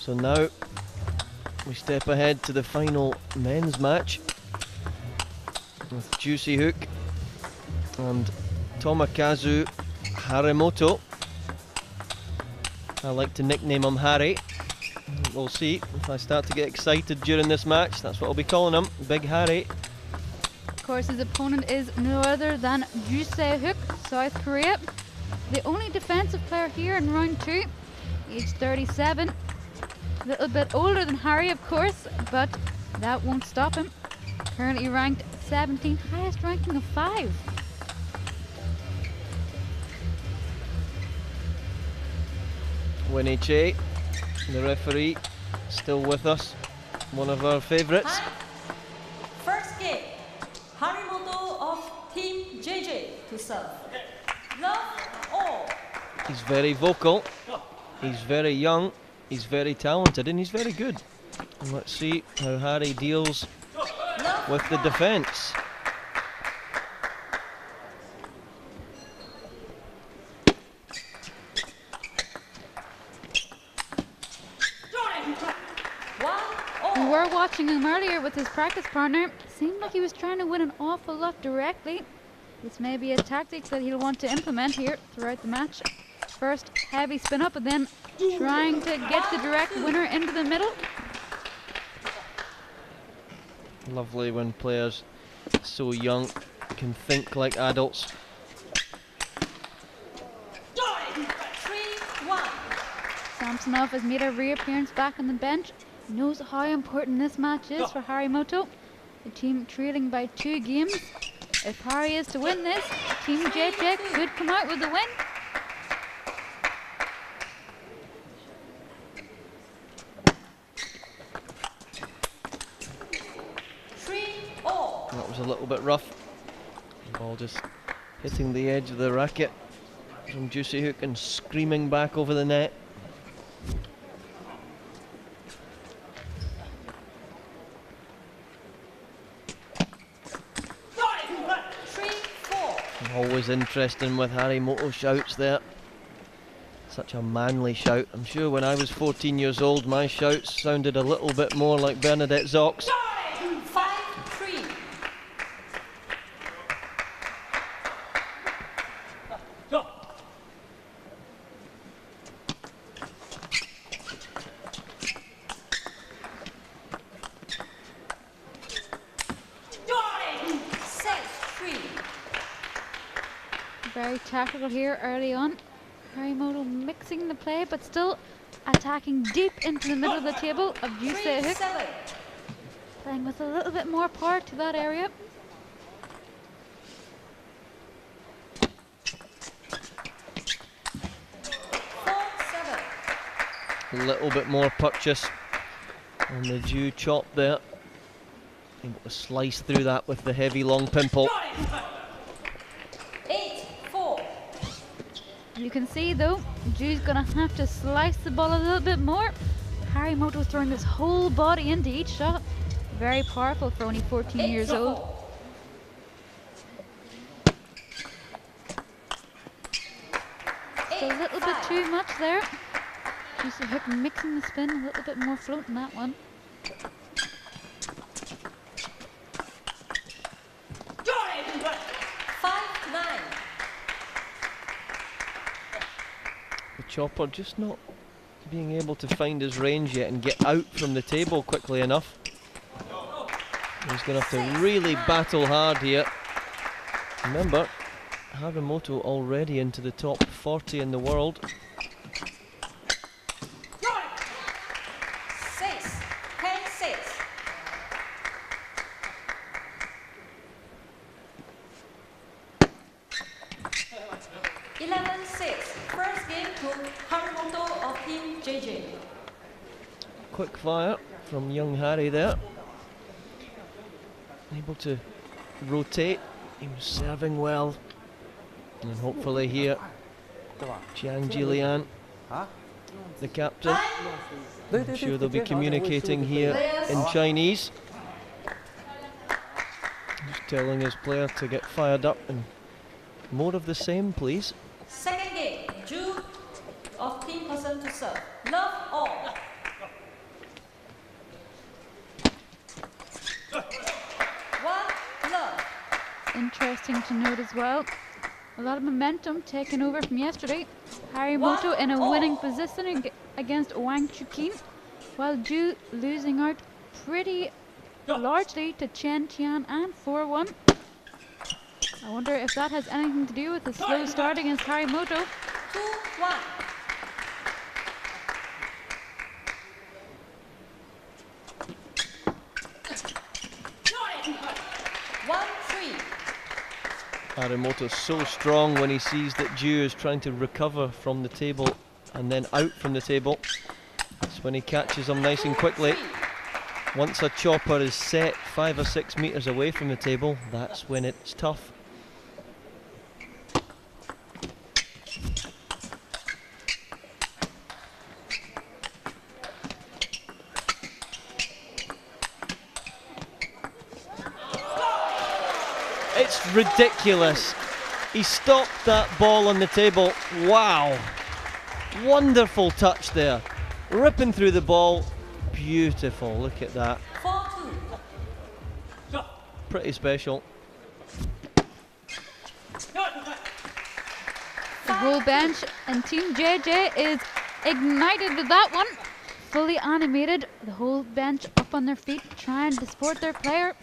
So now we step ahead to the final men's match with Ju Se-hook and Tomokazu Harimoto. I like to nickname him Harry. We'll see if I start to get excited during this match. That's what I'll be calling him, Big Harry. Of course, his opponent is no other than Ju Se-hook, South Korea. The only defensive player here in round 2, age 37. A little bit older than Harry, of course, but that won't stop him. Currently ranked 17th, highest ranking of 5. Winnie Che, the referee, still with us. One of our favourites. First game, Harimoto of Team JJ to serve. Love all. He's very vocal, he's very young, he's very talented, and he's very good. And let's see how Harry deals with the defence. We were watching him earlier with his practice partner. Seemed like he was trying to win an awful lot directly. This may be a tactic that he'll want to implement here throughout the match. First, heavy spin up, and then trying to get the direct winner into the middle. Lovely when players so young can think like adults. 3-1. Samsonov has made a reappearance back on the bench. He knows how important this match is for Harimoto. The team trailing by 2 games. If Harry is to win this, Team JJ could come out with the win. That was a little bit rough. The ball just hitting the edge of the racket from Ju Se-hook and screaming back over the net. Always interesting with Harimoto shouts there. Such a manly shout. I'm sure when I was 14 years old, my shouts sounded a little bit more like Bernadette Zock's. 5-3. Very tactical here early on. Harimoto mixing the play, but still attacking deep into the middle of the table of Ju Se-hook. Playing with a little bit more power to that area. A little bit more purchase on the Ju chop there. Able to slice through that with the heavy long pimple. 8-4. You can see though, Ju's gonna have to slice the ball a little bit more. Harimoto's throwing his whole body into each shot. Very powerful for only 14 years old. Just a little bit too much there. Ju Se-hook mixing the spin, a little bit more float in that one. The chopper just not being able to find his range yet and get out from the table quickly enough. He's going to have to really battle hard here. Remember, Harimoto already into the top 40 in the world. 11-6. First game to Harimoto of Team JJ. Quick fire from young Harry there. Able to rotate. He was serving well. And hopefully here, Jiang Jilian, the captain, I'm sure they'll be communicating here in Chinese. Just telling his player to get fired up and more of the same, please. Second game, Ju of Team Person to serve. Love all. Interesting to note as well. A lot of momentum taken over from yesterday. Harimoto in a winning position against Wang Chuqin, while Ju losing out pretty largely to Chen Tian and 4-1. I wonder if that has anything to do with the slow start against Harimoto. 2-1. 1-3. Harimoto's so strong when he sees that Ju is trying to recover from the table and then out from the table. That's when he catches him nice and quickly. Once a chopper is set 5 or 6 meters away from the table, that's when it's tough. It's ridiculous. He stopped that ball on the table. Wow. Wonderful touch there. Ripping through the ball. Beautiful. Look at that. 4-2. Pretty special. The whole bench and Team JJ is ignited with that one. Fully animated. The whole bench up on their feet trying to support their player.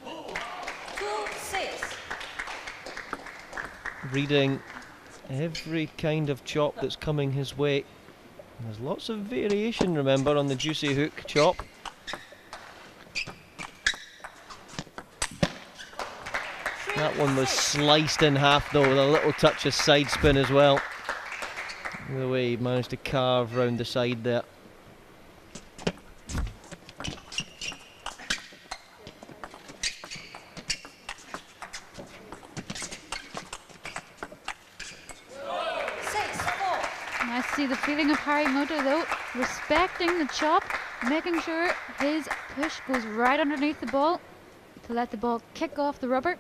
2-6. Reading every kind of chop that's coming his way. There's lots of variation, remember, on the juicy hook chop. That one was sliced in half though, with a little touch of side spin as well. The way he managed to carve round the side there. I see the feeling of Harimoto though, respecting the chop, making sure his push goes right underneath the ball to let the ball kick off the rubber.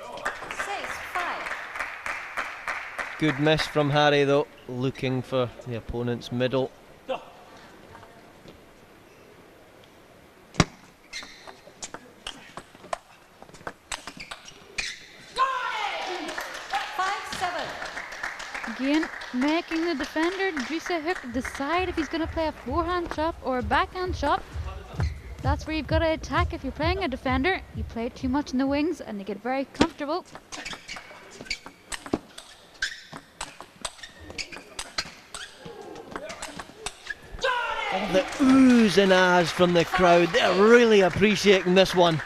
6-5. Good miss from Harry though, looking for the opponent's middle. 5-7. Again, making the defender, Ju Se-hyuk, decide if he's going to play a forehand chop or a backhand chop. That's where you've got to attack if you're playing a defender. You play too much in the wings and they get very comfortable. Oh, the oohs and ahs from the crowd. They're really appreciating this one.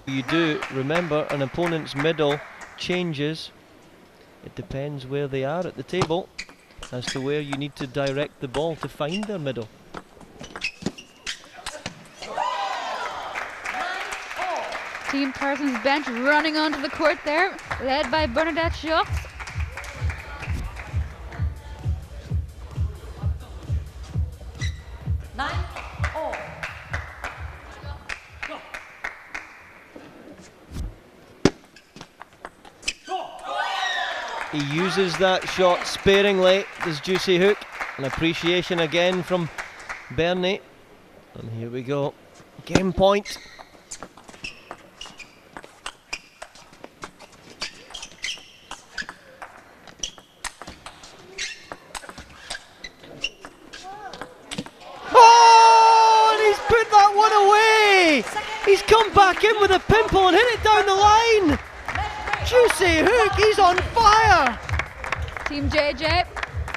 You do remember an opponent's middle changes. It depends where they are at the table as to where you need to direct the ball to find their middle. 9-4. Team Parsons' bench running onto the court there, led by Bernadette Schultz. He uses that shot sparingly, does Ju Se-hyuk. An appreciation again from Bernie. And here we go. Game point. Oh, and he's put that one away. He's come back in with a pimple and hit it down the line. Ju Se-hyuk, he's on fire! Team JJ,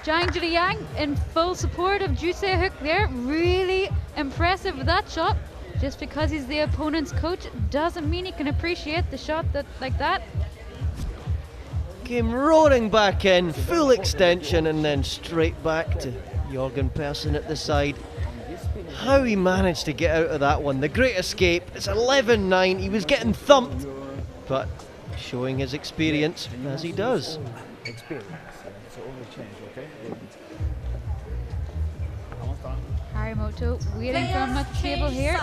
Zhang Zhiliang in full support of Ju Se-hyuk there. Really impressive with that shot. Just because he's the opponent's coach doesn't mean he can appreciate the shot like that. Came roaring back in, full extension, and then straight back to Jorgen Persson at the side. How he managed to get out of that one. The great escape. It's 11-9. He was getting thumped, but showing his experience as he does. Harimoto waiting for him at the table here,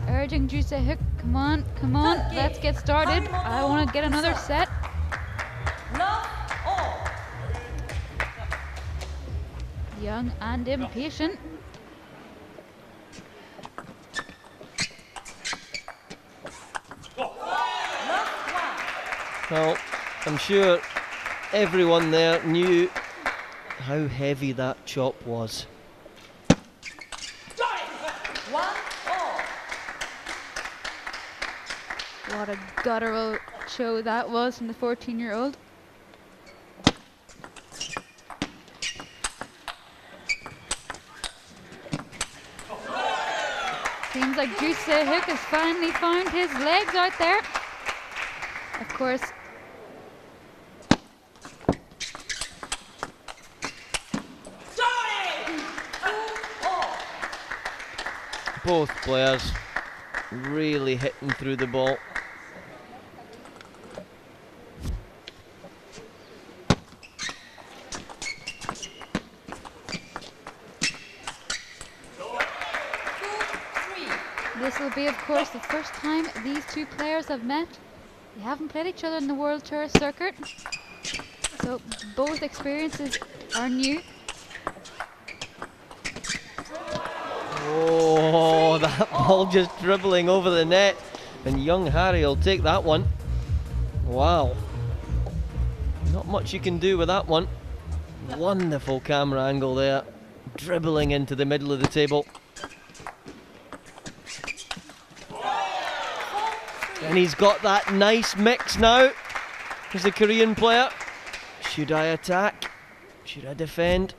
urging Ju Se-hyuk, come on, let's get started. I want to get another set. Love young and impatient. Well, I'm sure everyone there knew how heavy that chop was. What a guttural show that was from the 14-year-old. Seems like Ju Se-hyuk has finally found his legs out there. Of course, both players really hitting through the ball. This will be, of course, the first time these two players have met. They haven't played each other in the World Tour circuit, so both experiences are new. Oh, that ball just dribbling over the net, and young Harry will take that one. Wow. Not much you can do with that one. Wonderful camera angle there, dribbling into the middle of the table. And he's got that nice mix now. He's the Korean player. Should I attack? Should I defend?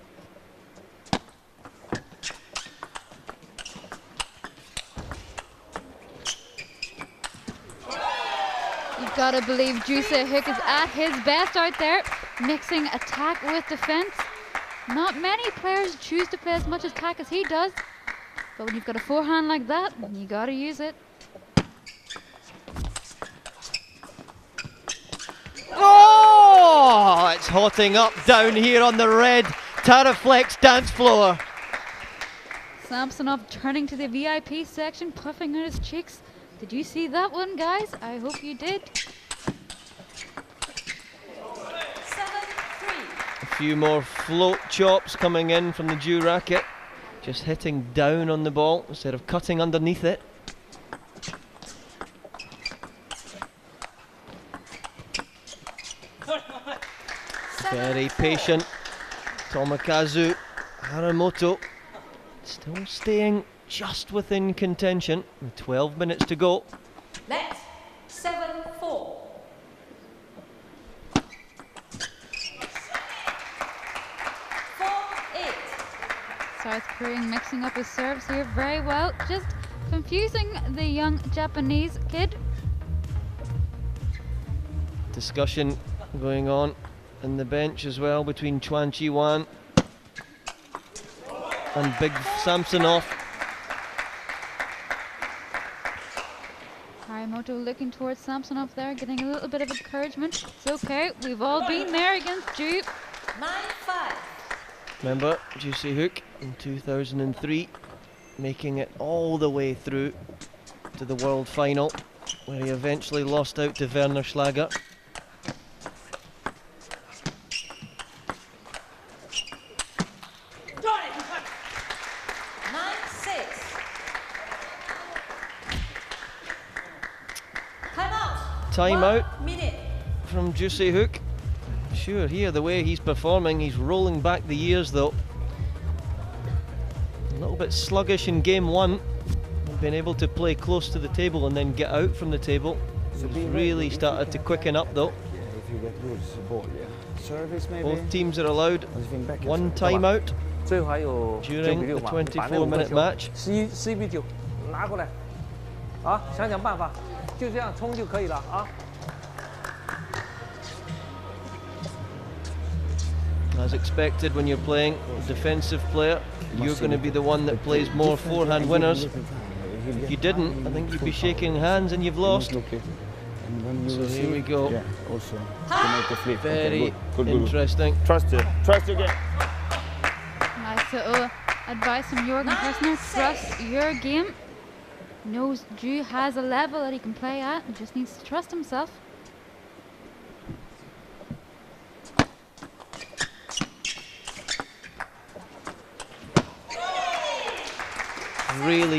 You've got to believe Ju Se-hyuk is at his best out there, mixing attack with defense. Not many players choose to play as much attack as he does, but when you've got a forehand like that, you got to use it. Oh, it's hotting up down here on the red Taraflex dance floor. Samsonov turning to the VIP section, puffing out his cheeks. Did you see that one, guys? I hope you did. 7-3. A few more float chops coming in from the Jew racket. Just hitting down on the ball instead of cutting underneath it. Very patient. Tomokazu, Harimoto, still staying just within contention with 12 minutes to go. Net 7-4. South Korean mixing up his serves here very well, just confusing the young Japanese kid. Discussion going on in the bench as well between Chuan Chi-wan and Big Samsonov. Harimoto looking towards Samsonov there, getting a little bit of encouragement. It's okay, we've all been there against Ju. 9-5. Remember, Ju Se-hyuk in 2003, making it all the way through to the world final, where he eventually lost out to Werner Schlager. Time out from Ju Se-hyuk. Sure, here the way he's performing, he's rolling back the years though. A little bit sluggish in game one. Been able to play close to the table and then get out from the table. He's really started to quicken up though. Both teams are allowed one timeout during the 24-minute match. As expected, when you're playing a defensive player, you're going to be the one that plays more forehand winners. If you didn't, I think you'd be shaking hands and you've lost. So here we go. Very interesting. Trust your game. Nice little advice from Jorgen Persner. Trust your game. Knows Ju has a level that he can play at and just needs to trust himself.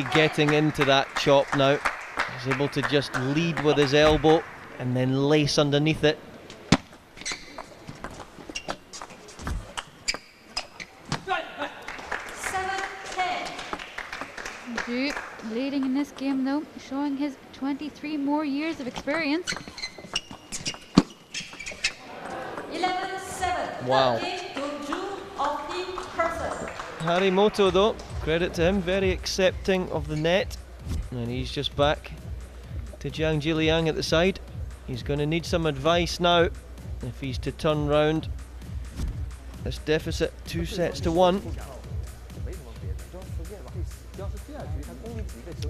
really getting into that chop now. He's able to just lead with his elbow and then lace underneath it. Ju leading in this game though, showing his 23 more years of experience. 11-7. Wow. Game to Ju of Team Person. Harimoto though, credit to him, very accepting of the net. And he's just back to Jiang Jiliang at the side. He's going to need some advice now if he's to turn round this deficit 2-1.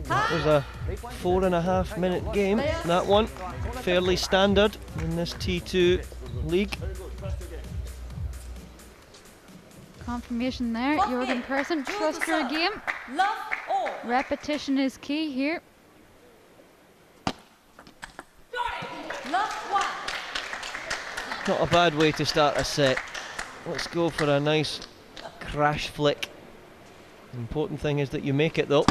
That was a 4.5 minute game, that one. Fairly standard in this T2 league. Confirmation there, Jorgen Persson, trust your game. Love all. Repetition is key here. Love one. Not a bad way to start a set. Let's go for a nice crash flick. The important thing is that you make it though.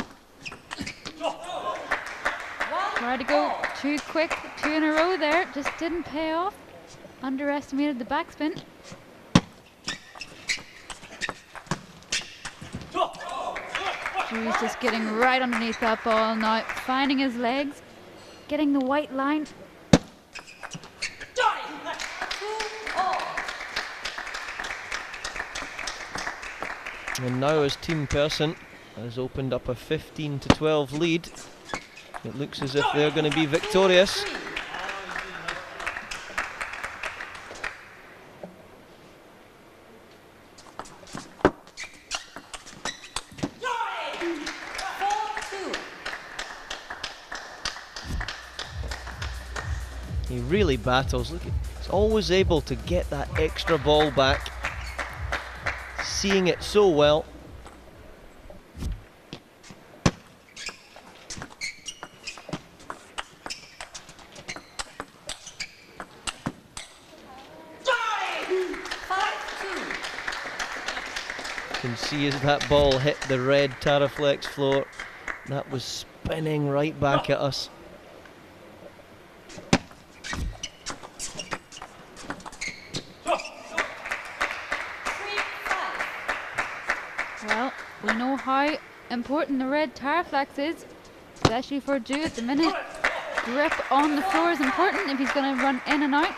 Tried to go too quick, 2 in a row there, just didn't pay off. Underestimated the backspin. He's just getting right underneath that ball now, finding his legs, getting the white line. 2-all. And now as Team Persson has opened up a 15-12 lead, it looks as if they're going to be victorious. He really battles. Look, he's always able to get that extra ball back. Seeing it so well. You can see as that ball hit the red Taraflex floor, that was spinning right back at us. Well, we know how important the red Taraflex is, especially for Ju at the minute. Grip on the floor is important if he's going to run in and out.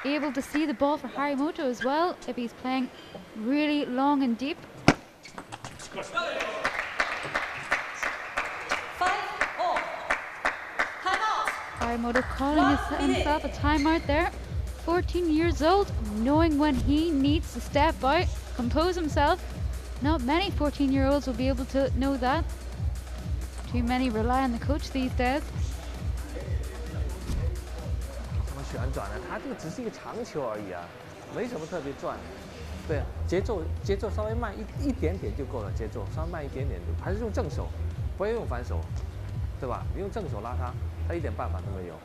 Able to see the ball for Harimoto as well if he's playing really long and deep. 5-all. Timeout. Harimoto calling himself a timeout there. 14 years old, knowing when he needs to step out, compose himself. Not many 14-year-olds will be able to know that. Too many rely on the coach these days. 什么旋转呢？它这个只是一个长球而已啊，没什么特别转。对，节奏稍微慢一点点就够了，节奏稍微慢一点点，还是用正手，不要用反手，对吧？你用正手拉它，它一点办法都没有，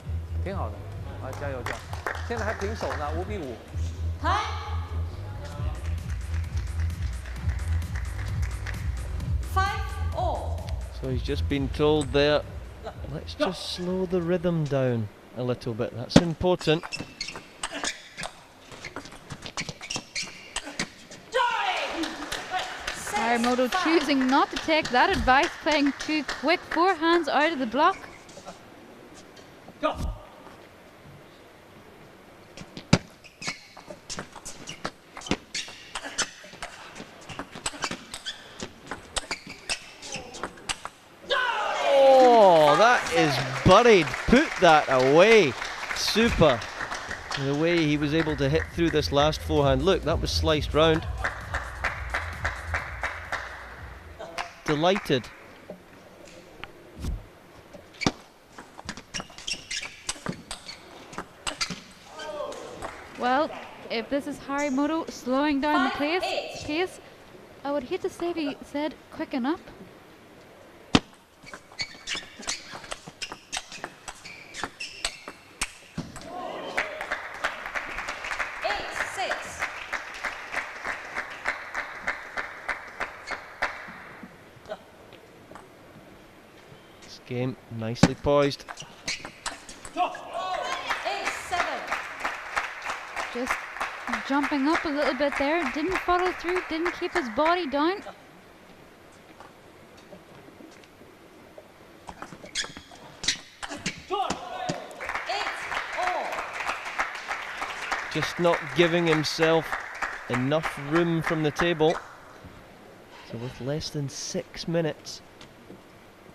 挺好的。啊，加油加油！现在还平手呢，5比5。Time. 5-all. So he's just been told there, let's just slow the rhythm down a little bit. That's important. Harimoto choosing not to take that advice, playing too quick, forehands out of the block. Oh, that is buried. Put that away. Super. The way he was able to hit through this last forehand. Look, that was sliced round. Delighted. Well, if this is Harimoto slowing down the pace, I would hate to say if he said quicken up. 8-6. Game nicely poised. 8-7. Just jumping up a little bit there. Didn't follow through, didn't keep his body down. Just not giving himself enough room from the table. So with less than 6 minutes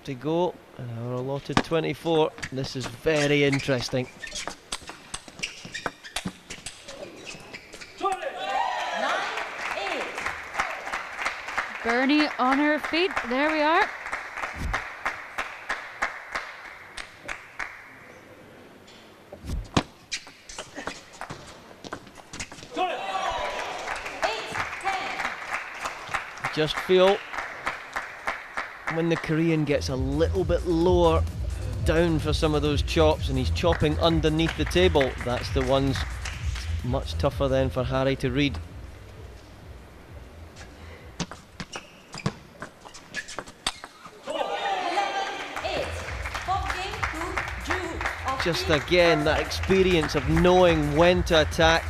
to go, and our allotted 24, this is very interesting. 9-8. Bernie on her feet. There we are. Just feel when the Korean gets a little bit lower down for some of those chops and he's chopping underneath the table, that's the ones much tougher then for Harry to read. Just again that experience of knowing when to attack.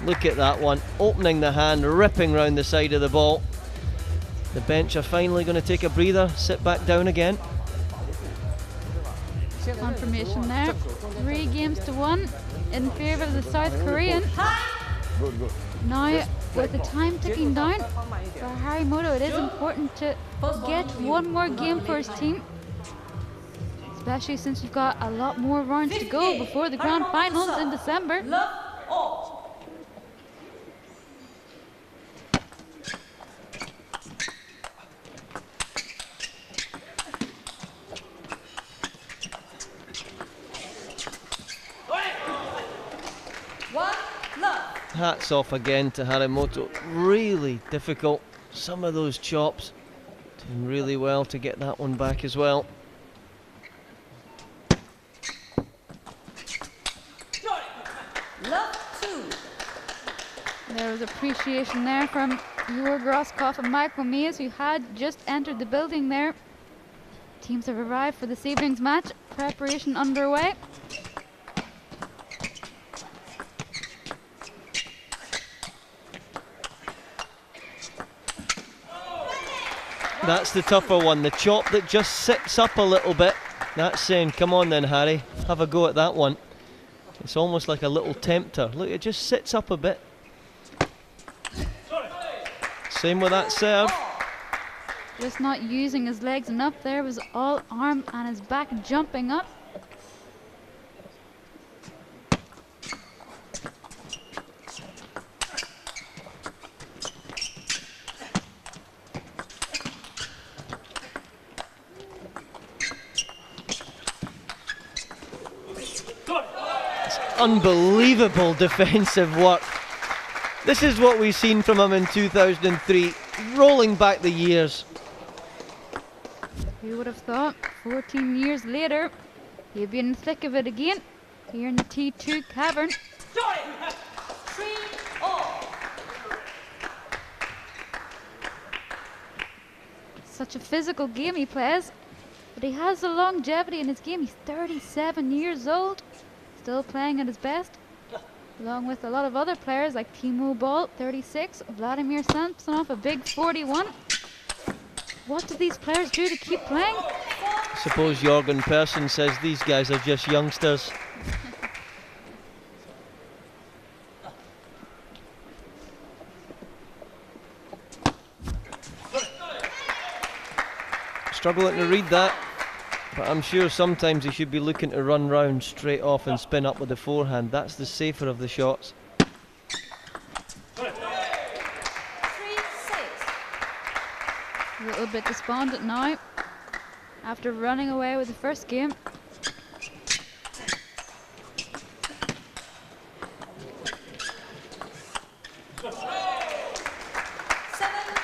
Look at that one, opening the hand, ripping round the side of the ball. The bench are finally going to take a breather, sit back down again. Confirmation there. 3 games to 1 in favour of the South Korean. Now, with the time ticking down for Harimoto, it is important to get one more game for his team. Especially since you've got a lot more rounds to go before the grand finals in December. Hats off again to Harimoto. Really difficult. Some of those chops. Doing really well to get that one back as well. There was appreciation there from Jor Groskopf and Michael Mies, who had just entered the building there. Teams have arrived for this evening's match. Preparation underway. That's the tougher one, the chop that just sits up a little bit. That's saying, come on then Harry, have a go at that one. It's almost like a little tempter. Look, it just sits up a bit. Same with that serve. Just not using his legs enough there, was all arm and his back jumping up. Unbelievable defensive work. This is what we've seen from him in 2003, rolling back the years. Who would have thought 14 years later he'd be in the thick of it again here in the T2 cavern. 3-all. Such a physical game he plays, but he has the longevity in his game. He's 37 years old, still playing at his best, along with a lot of other players like Timo Boll, 36, Vladimir Samsonov, a big 41. What do these players do to keep playing? I suppose Jorgen Persson says these guys are just youngsters. Struggling to read that, but I'm sure sometimes he should be looking to run round straight off and spin up with the forehand. That's the safer of the shots. 3-6. A little bit despondent now after running away with the first game.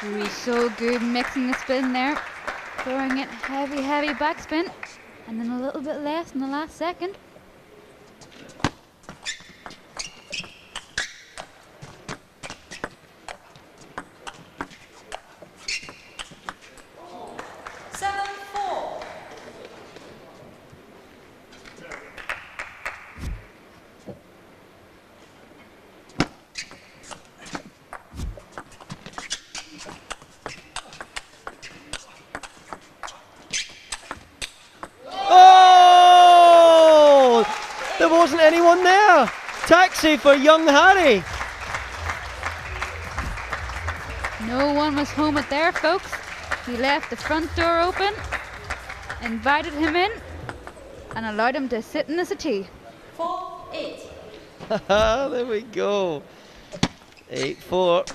He was so good mixing the spin there, throwing it heavy backspin, and then a little bit less in the last second. there wasn't anyone there. Taxi for young Harry. No one was home at there, folks. He left the front door open, invited him in, and allowed him to sit in the settee. 4-8. There we go. 8-4.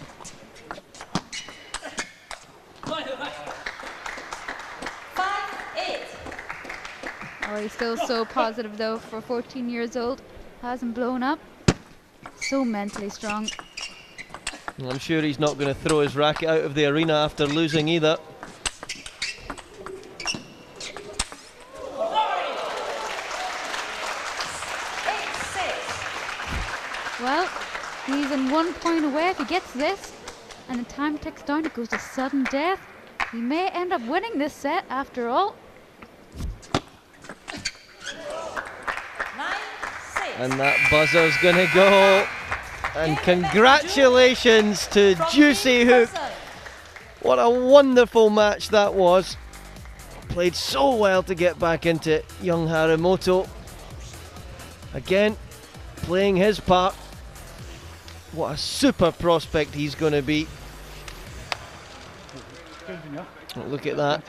5-8. Oh, he's still so positive though for 14 years old. Hasn't blown up. So mentally strong. I'm sure he's not going to throw his racket out of the arena after losing either. Well, he's in 1 point away if he gets this. And the time ticks down, it goes to sudden death. He may end up winning this set after all. 9-6. And that buzzer's going to go. And congratulations to Ju Se-hyuk. What a wonderful match that was. Played so well to get back into it. Young Harimoto. Again, playing his part. What a super prospect he's going to be. Look at that.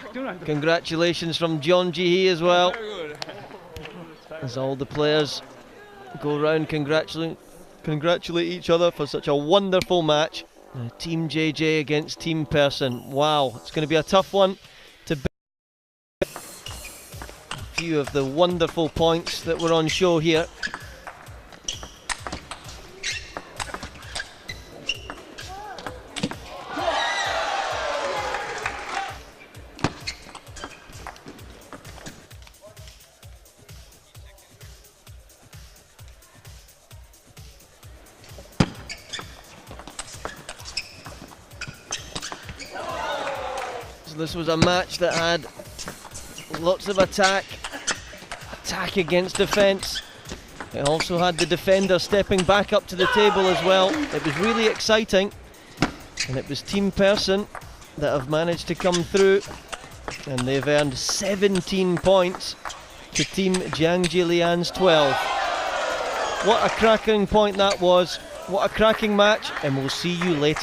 Congratulations from John Ji-hee as well. As all the players go round congratulate each other for such a wonderful match. Team JJ against Team Person. Wow, it's going to be a tough one to beat. A few of the wonderful points that were on show here. This was a match that had lots of attack against defence. It also had the defender stepping back up to the table as well. It was really exciting, and it was Team Person that have managed to come through, and they've earned 17 points to Team Jiang Jilian's 12. What a cracking point that was. What a cracking match, and we'll see you later.